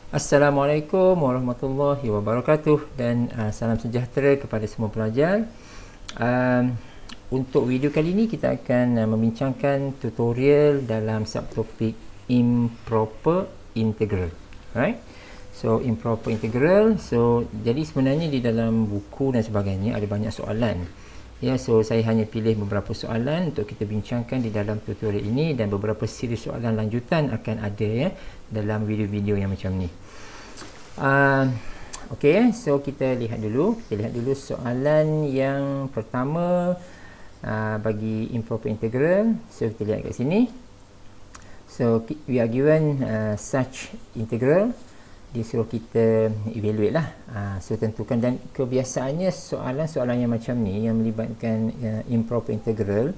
Assalamualaikum warahmatullahi wabarakatuh dan salam sejahtera kepada semua pelajar. Untuk video kali ini kita akan membincangkan tutorial dalam subtopik improper integral. Alright. So improper integral. So jadi sebenarnya di dalam buku dan sebagainya ada banyak soalan. Ya, so saya hanya pilih beberapa soalan untuk kita bincangkan di dalam tutorial ini, dan beberapa siri soalan lanjutan akan ada ya dalam video-video yang macam ni. Okey, so kita lihat dulu soalan yang pertama bagi improper integral. So kita lihat kat sini. So we are given such integral. Dia suruh kita evaluate lah. So tentukan, dan kebiasaannya soalan-soalan yang macam ni yang melibatkan improper integral,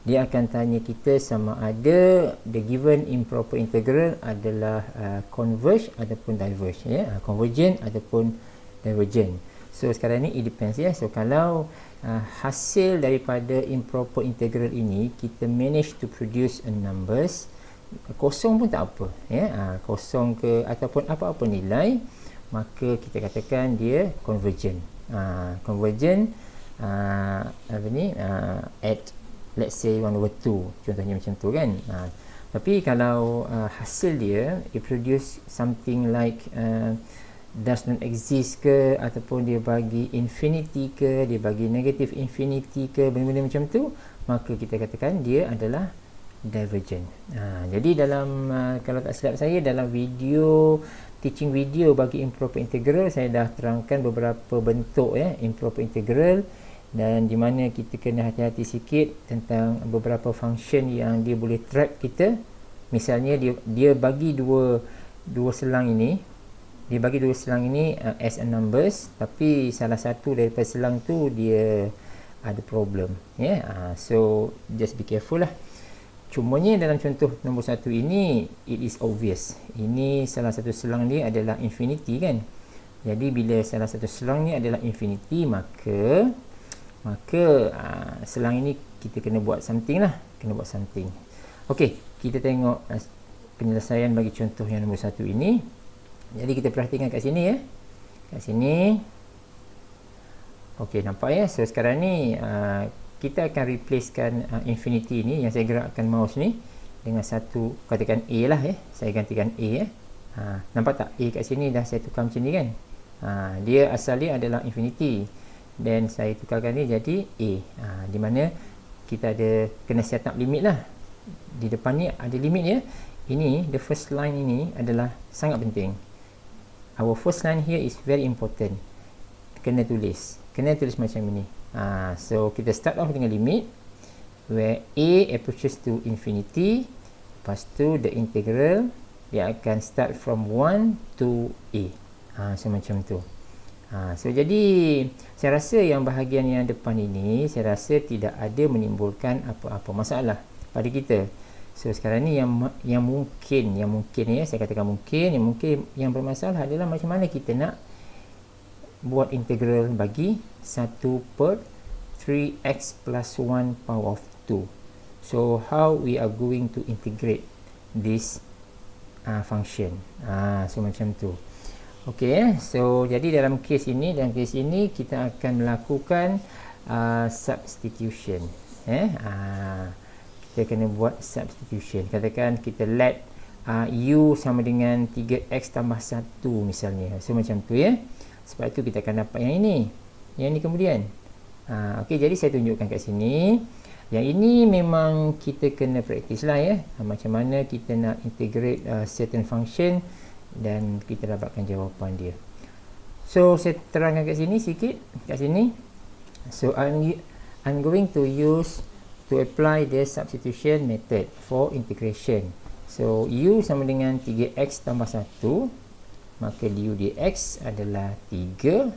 dia akan tanya kita sama ada the given improper integral adalah converge ataupun diverge, ya, convergent ataupun divergent. So sekarang ni it depends, ya. So kalau hasil daripada improper integral ini kita manage to produce a numbers, kosong pun tak apa, ya, kosong ke ataupun apa-apa nilai, maka kita katakan dia convergent. Convergent at let's say 1/2, contohnya macam tu kan. Tapi kalau hasil dia it produce something like does not exist ke, ataupun dia bagi infinity ke, dia bagi negative infinity ke, benda-benda macam tu, maka kita katakan dia adalah divergent. Jadi dalam kalau tak silap saya, dalam video teaching video bagi improper integral, saya dah terangkan beberapa bentuk, ya, improper integral, dan di mana kita kena hati-hati sikit tentang beberapa function yang dia boleh trap kita. Misalnya dia bagi dua selang ini, as a numbers, tapi salah satu daripada selang tu dia ada problem, ya. So just be careful lah. Cumanya dalam contoh nombor 1 ini it is obvious, ini salah satu selang dia adalah infinity kan. Jadi bila salah satu selang ni adalah infinity, maka selang ini kita kena buat something lah, Okey, kita tengok penyelesaian bagi contoh yang nombor 1 ini. Jadi kita perhatikan kat sini, ya, kat sini. Okey, nampak, ya. So sekarang ni kita akan replacekan infinity ni, yang saya gerakkan mouse ni, dengan satu, katakan A lah, ya. Saya gantikan A, ya. Nampak tak? A kat sini dah saya tukar macam ni kan. Dia asal dia adalah infinity, dan saya tukarkan ni jadi A. Di mana kita ada kena set up limit lah. Di depan ni ada limit, ya. Ini, the first line ini adalah sangat penting. Our first line here is very important. Kena tulis macam ini. So kita start off dengan limit where A approaches to infinity. Lepas tu the integral dia akan start from 1 to A. So macam tu. So jadi saya rasa yang bahagian yang depan ini, saya rasa tidak ada menimbulkan apa-apa masalah pada kita. So sekarang ni yang mungkin, ya, saya katakan mungkin yang bermasalah adalah macam mana kita nak buat integral bagi 1/3x plus 1 power of 2. So how we are going to integrate this function. So macam tu. Okey, so jadi dalam kes ini kita akan melakukan substitution, kita kena buat substitution. Katakan kita let u sama dengan 3x tambah 1 misalnya. So macam tu, ya. Sebab itu kita akan dapat yang ini kemudian. Okey, jadi saya tunjukkan kat sini. Yang ini memang kita kena praktis lah, ya. Macam mana kita nak integrate certain function dan kita dapatkan jawapan dia. So saya terangkan kat sini sikit, kat sini. So I'm going to apply the substitution method for integration. So u sama dengan 3x tambah 1, maka du dx adalah 3.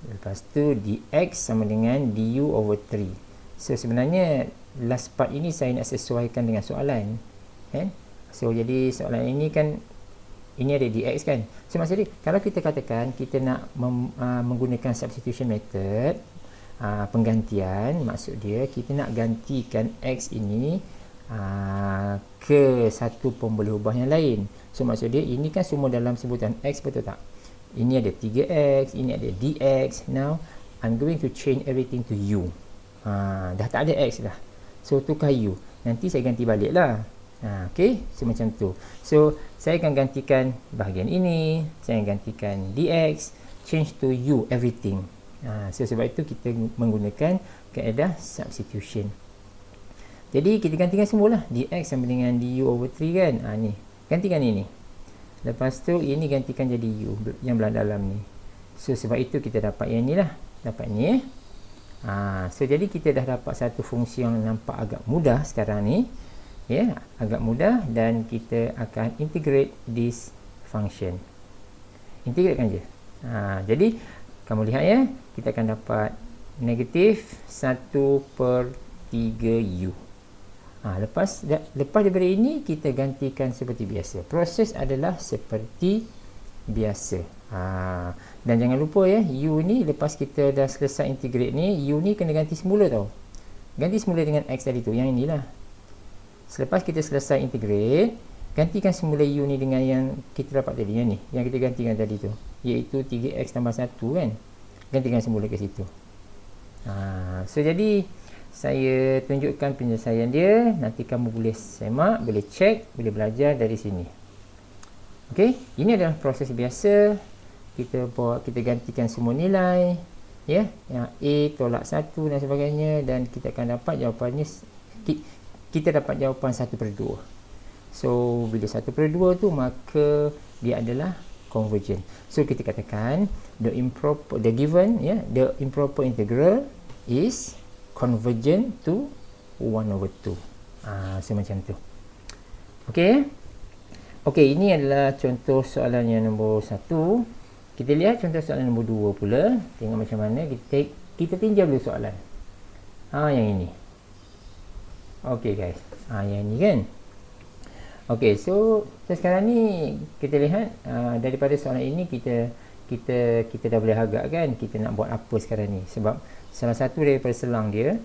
Lepas tu dx sama dengan du over 3. So sebenarnya last part ini saya nak sesuaikan dengan soalan, kan? So jadi soalan ini kan, ini ada dx kan. So maksudnya kalau kita katakan kita nak menggunakan substitution method, penggantian, maksud dia kita nak gantikan X ini ke satu pemboleh ubah yang lain. So maksud dia ini kan semua dalam sebutan X, betul tak? Ini ada 3X, ini ada DX. Now I'm going to change everything to U. Dah tak ada X dah, so tukar U. Nanti saya ganti balik lah. Okay, so macam tu. So saya akan gantikan bahagian ini, saya akan gantikan DX, change to U everything. So sebab itu kita menggunakan kaedah substitution. Jadi kita gantikan semualah. DX sama dengan du over 3 kan. Ni gantikan ini. Lepas tu ini gantikan jadi u yang belah dalam ni. So sebab itu kita dapat yang ni lah. Dapat ni so jadi kita dah dapat satu fungsi yang nampak agak mudah sekarang ni. Agak mudah, dan kita akan integrate this function. Integratekan je. Jadi kamu lihat ya, kita akan dapat negatif 1/3u. Lepas daripada ini kita gantikan seperti biasa. Proses adalah seperti biasa. Dan jangan lupa ya, u ni lepas kita dah selesai integrate ni, u ni kena ganti semula tau. Ganti semula dengan x tadi tu, yang inilah. Selepas kita selesai integrate, gantikan semula u ni dengan yang kita dapat tadi, yang ni, yang kita gantikan tadi tu, iaitu 3x tambah 1 kan. Gantikan semula ke situ. So jadi saya tunjukkan penyelesaian dia. Nanti kamu boleh semak, boleh cek, boleh belajar dari sini. Okey, ini adalah proses biasa. Kita gantikan semua nilai, yang A tolak 1 dan sebagainya, dan kita akan dapat jawapannya. Kita dapat jawapan 1/2. So bila 1/2 tu, maka dia adalah convergent. So kita katakan the improper integral is convergent to 1/2. So macam tu. Okey, ini adalah contoh soalan yang nombor 1. Kita lihat contoh soalan nombor 2 pula. Tengok macam mana. Kita tinjau dulu soalan. Yang ini. Okey guys. Yang ini kan. Okey, so sekarang ni kita lihat daripada soalan ini kita dah boleh agak kan kita nak buat apa sekarang ni, sebab salah satu daripada selang dia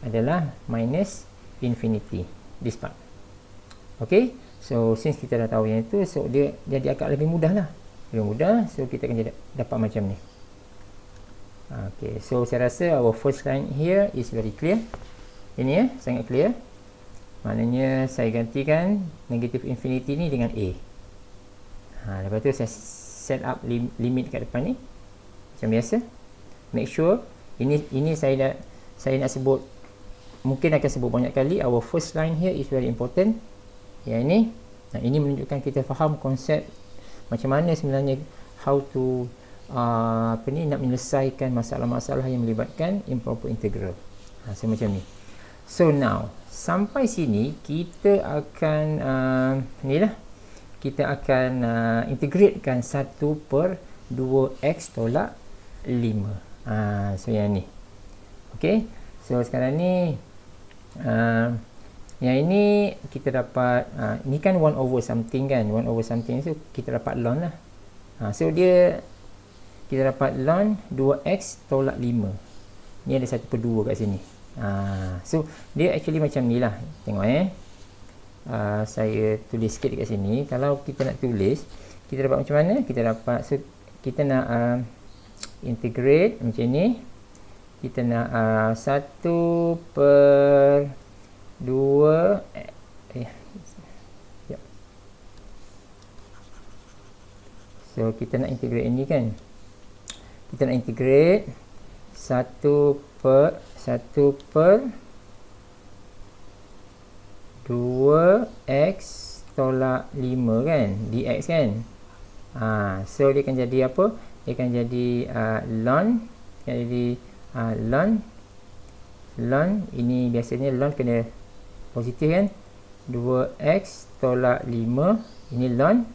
adalah minus infinity, this part. Okey, so since kita dah tahu yang itu, so dia jadi agak lebih mudah lah, lebih mudah. So kita akan dapat macam ni. Okey, so saya rasa our first line here is very clear. Ini sangat clear. Maknanya saya gantikan negative infinity ni dengan A. Lepas tu saya set up limit kat depan ni macam biasa. Make sure ini saya nak sebut, mungkin akan sebut banyak kali. Our first line here is very important. Yang ini, ini menunjukkan kita faham konsep macam mana sebenarnya how to nak menyelesaikan masalah-masalah yang melibatkan improper integral. So macam ni. So now sampai sini kita akan kita akan integratekan 1/2x tolak 5. So yang ni. Okey, so sekarang ni yang ini kita dapat ni kan 1/something kan, 1/something, so kita dapat ln lah. So dia kita dapat ln 2x tolak 5. Ni ada 1/2 kat sini. So dia actually macam ni lah. Tengok saya tulis sikit dekat sini. Kalau kita nak tulis, kita dapat macam mana? Kita dapat, so kita nak integrate macam ni. Kita nak 1/2 so kita nak integrate ini kan. Kita nak integrate 1/2x tolak 5 kan, dx kan. So dia akan jadi apa? Dia akan jadi ln ini biasanya ln kena positif kan, 2x tolak 5, ini ln.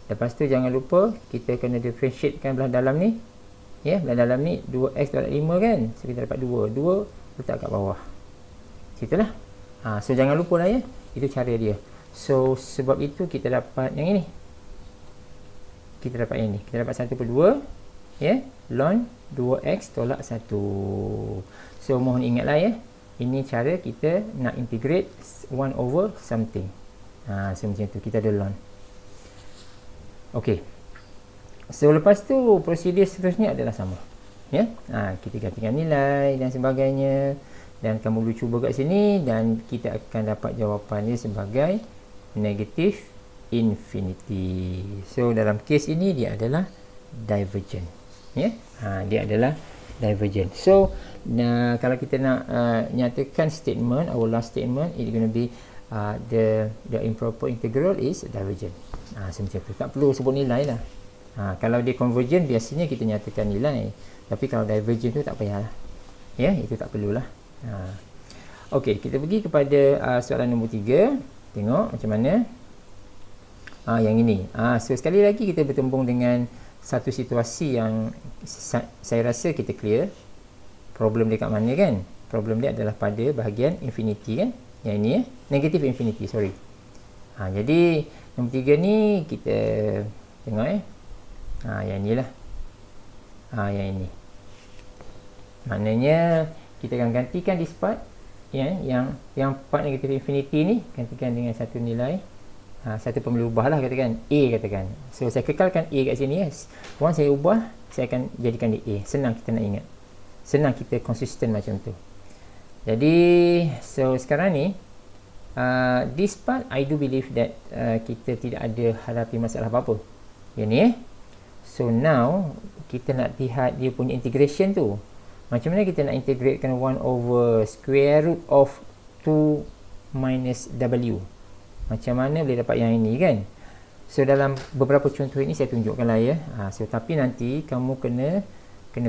Lepas tu jangan lupa kita kena differentiatekan belah dalam ni. Belah dalam ni 2x tolak 5 kan. So kita dapat 2 letak kat bawah. Situlah. So jangan lupa lah ya. Itu cara dia. So sebab itu kita dapat yang ini. Kita dapat yang ni. Kita dapat 1/2 ya, ln 2x tolak 1. So mohon ingatlah ya, ini cara kita nak integrate 1 over something. So macam tu, kita ada ln. Okey, so lepas tu prosedur seterusnya adalah sama, ya. Kita gantikan nilai dan sebagainya, dan kamu boleh cuba kat sini dan kita akan dapat jawapannya sebagai negative infinity. So dalam kes ini dia adalah divergent, ya. Dia adalah divergent. So kalau kita nak nyatakan statement, our last statement, it's going to be the improper integral is divergent. So macam tu, tak perlu sebut nilai lah. Kalau dia convergent biasanya kita nyatakan nilai, tapi kalau divergent tu tak payahlah, ya, itu tak perlulah. Okey, kita pergi kepada soalan nombor 3. Tengok macam mana. Yang ini. So sekali lagi kita bertembung dengan satu situasi yang saya rasa kita clear. Problem dia kat mana kan? Problem dia adalah pada bahagian infinity kan? Yang ini ya, negative infinity, sorry. Jadi nombor 3 ni kita tengok yang inilah. Yang ini. Maknanya kita akan gantikan this part, yang part negative infinity ni gantikan dengan satu nilai, satu pemilih ubah lah, katakan A katakan. So saya kekalkan A kat sini, yes. Once saya ubah, saya akan jadikan dia A. Senang kita nak ingat, senang kita konsisten macam tu. Jadi so sekarang ni this part I do believe that kita tidak ada hadapi masalah apa-apa. Yang ni So now kita nak lihat dia punya integration tu. Macam mana kita nak integratekan 1 over square root of 2 minus W. Macam mana boleh dapat yang ini kan? So dalam beberapa contoh ini saya tunjukkan lah ya. So tapi nanti kamu kena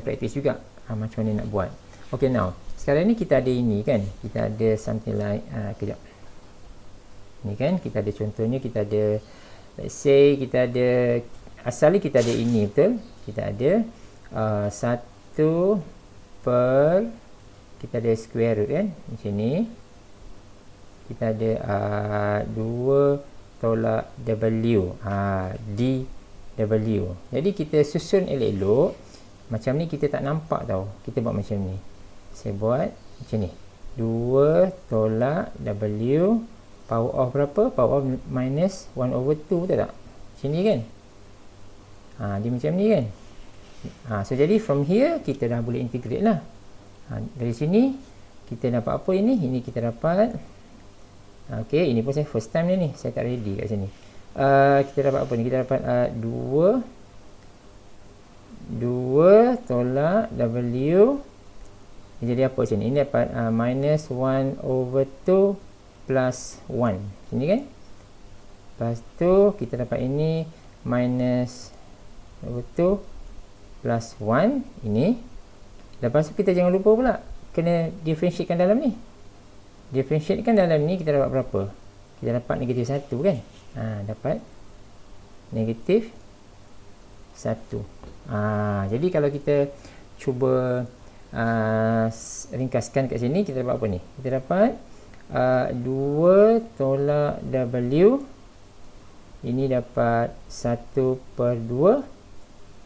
praktis juga macam mana nak buat. Okay, now sekarang ni kita ada ini kan, kita ada something like kejap ni kan, kita ada contohnya, kita ada let's say kita ada asalnya kita ada ini, betul, kita ada 1 per, kita ada square root kan macam ni, kita ada 2 tolak W, dW. Jadi kita susun elok-elok. Macam ni kita tak nampak tau, kita buat macam ni. Saya buat macam ni, 2 tolak W, power of berapa? Power of minus 1 over 2, betul tak? Macam ni kan? Dia macam ni kan? So jadi from here kita dah boleh integrate lah. Dari sini kita dapat apa ini? Ini kita dapat, ok, ini pun saya first time ni, saya tak ready kat sini. Kita dapat apa ni? Kita dapat 2 tolak W. Jadi apa sini? Ini dapat minus 1 over 2 plus 1. Sini kan? Lepas tu kita dapat ini minus over 2 plus 1. Ini. Lepas tu kita jangan lupa pula kena differentiatekan dalam ni. Differentiatekan dalam ni kita dapat berapa? Kita dapat negatif 1 kan? Dapat negatif 1. Jadi kalau kita cuba ringkaskan kat sini, kita dapat apa ni? Kita dapat 2 tolak W. Ini dapat 1 per 2.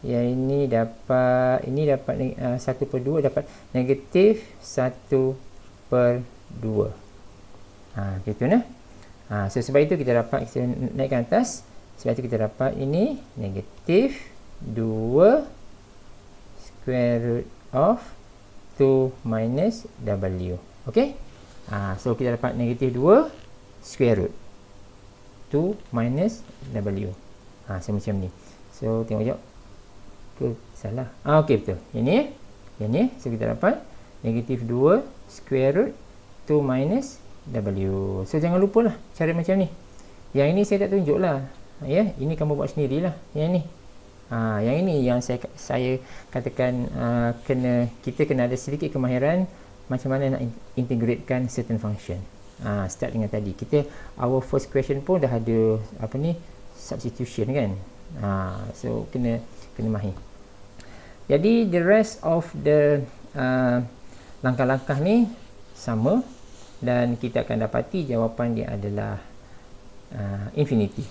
Yang ini dapat 1 per 2 dapat negatif 1 per 2. Gitu nah. So sebab itu kita dapat, kita naikkan atas. Sebab itu kita dapat ini negatif 2 square root of 2 minus W. Okay. So kita dapat negatif 2 square root 2 minus W. So macam ni. So tengok jap. Salah. Okey, betul. Yang ni. So kita dapat negatif 2 square root 2 minus W. So jangan lupa lah cara macam ni. Yang ini saya tak tunjuk lah. Ya, ini kamu buat sendirilah. Yang ni. Yang ini yang saya katakan kita kena ada sedikit kemahiran macam mana nak integratekan certain function. Start dengan tadi. Our first question pun dah ada apa ni, substitution kan. So kena mahir. Jadi the rest of the langkah-langkah ni sama dan kita akan dapati jawapan dia adalah infinity.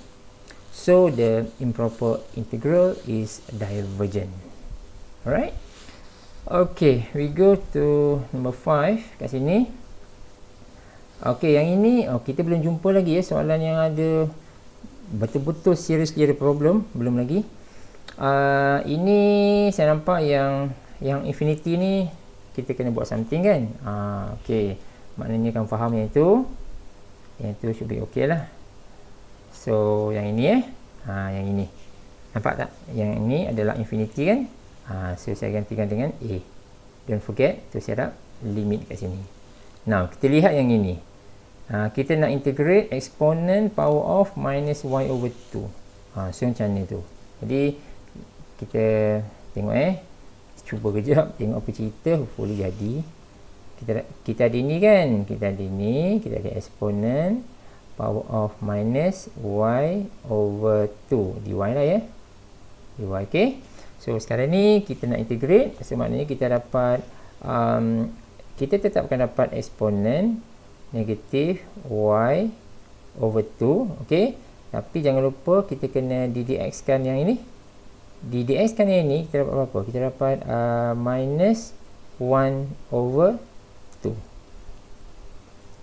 So the improper integral is divergent. Alright. Okay, we go to number 5 kat sini. Okay, yang ini kita belum jumpa lagi ya soalan yang ada betul-betul seriously ada problem, belum lagi. Ini saya nampak yang infinity ni kita kena buat something kan. Okay, maknanya kan faham yang itu should be okay lah. So yang ini yang ini nampak tak, yang ini adalah infinity kan. So saya gantikan dengan A. Don't forget to set up limit kat sini. Now kita lihat yang ini. Kita nak integrate exponent power of minus y over 2. So macam ni tu. Jadi kita tengok cuba kejap tengok apa cerita, hopefully jadi. Kita ada ni kan, kita ada exponent power of minus y over 2 dy lah ya, dy. Okay, so sekarang ni kita nak integrate, so maknanya kita dapat kita tetapkan dapat exponent negatif y over 2. Okay, tapi jangan lupa kita kena ddx kan yang ini, ddx kan yang ini kita dapat apa? Kita dapat minus 1 over 2.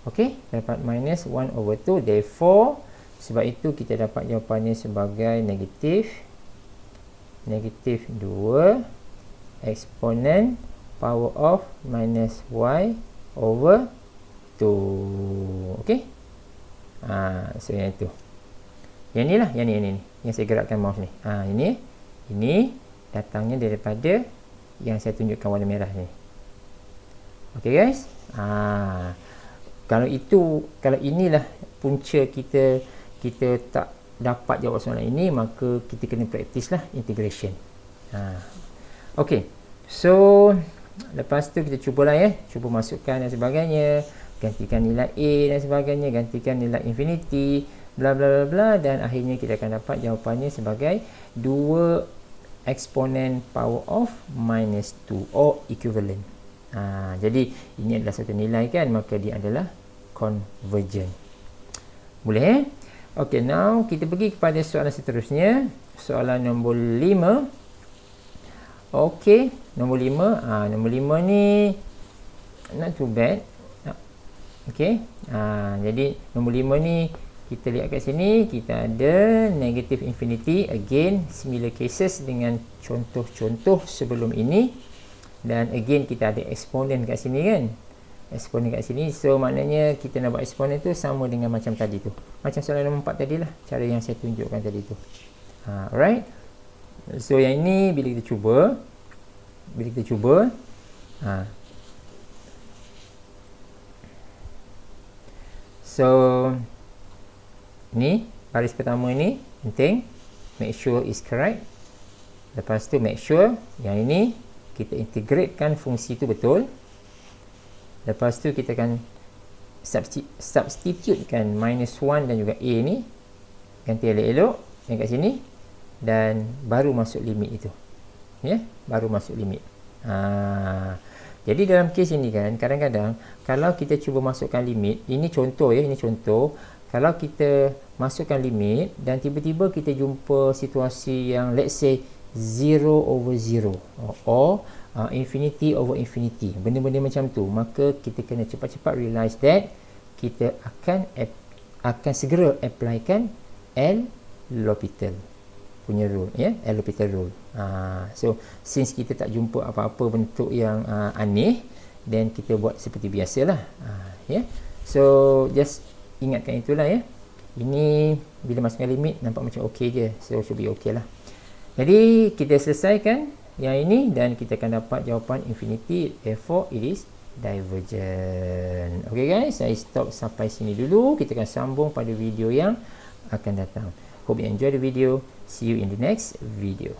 ok, dapat minus 1 over 2. Therefore, sebab itu kita dapat jawapannya sebagai negatif 2 exponent power of minus y over 2. ok, so yang itu, yang ni lah, yang ni yang saya gerakkan mouse ni. Ini datangnya daripada yang saya tunjukkan warna merah ni. ok guys, kalau inilah punca kita tak dapat jawab soalan ini, maka kita kena practice lah integration. ok, so lepas tu kita cubalah cuba masukkan dan sebagainya, gantikan nilai A dan sebagainya, gantikan nilai infinity, bla bla bla bla, dan akhirnya kita akan dapat jawapannya sebagai 2 exponent power of minus 2 or equivalent. Jadi ini adalah satu nilai kan, maka dia adalah convergent. Boleh ok, now kita pergi kepada soalan seterusnya, soalan nombor 5. ok, nombor 5. Nombor 5 ni not too bad. ok, jadi nombor 5 ni kita lihat kat sini, kita ada negative infinity, again similar cases dengan contoh-contoh sebelum ini, dan again kita ada exponent kat sini kan, exponent kat sini. So maknanya kita nak buat exponent tu sama dengan macam tadi tu, macam soalan nombor 4 tadi lah, cara yang saya tunjukkan tadi tu. Alright, so yang ini bila kita cuba so ni baris pertama ni penting, make sure is correct. Lepas tu make sure yang ini kita integratekan fungsi tu betul. Lepas tu kita akan substitutekan minus 1 dan juga A ni, ganti elok-elok yang kat sini, dan baru masuk limit itu baru masuk limit. Jadi dalam kes ini kan, kadang-kadang kalau kita cuba masukkan limit, ini contoh ini contoh, kalau kita masukkan limit dan tiba-tiba kita jumpa situasi yang let's say 0 over 0 or infinity over infinity, benda-benda macam tu, maka kita kena cepat-cepat realize that kita akan segera applykan L'Hopital punya rule, L'Hopital rule. So since kita tak jumpa apa-apa bentuk yang aneh, then kita buat seperti biasalah. So just ingatkan itulah ini bila masukkan limit nampak macam okey je, so should be okay lah. Jadi kita selesaikan yang ini dan kita akan dapat jawapan infinity, therefore it is divergent. ok guys, saya stop sampai sini dulu, kita akan sambung pada video yang akan datang. Hope you enjoy the video, see you in the next video.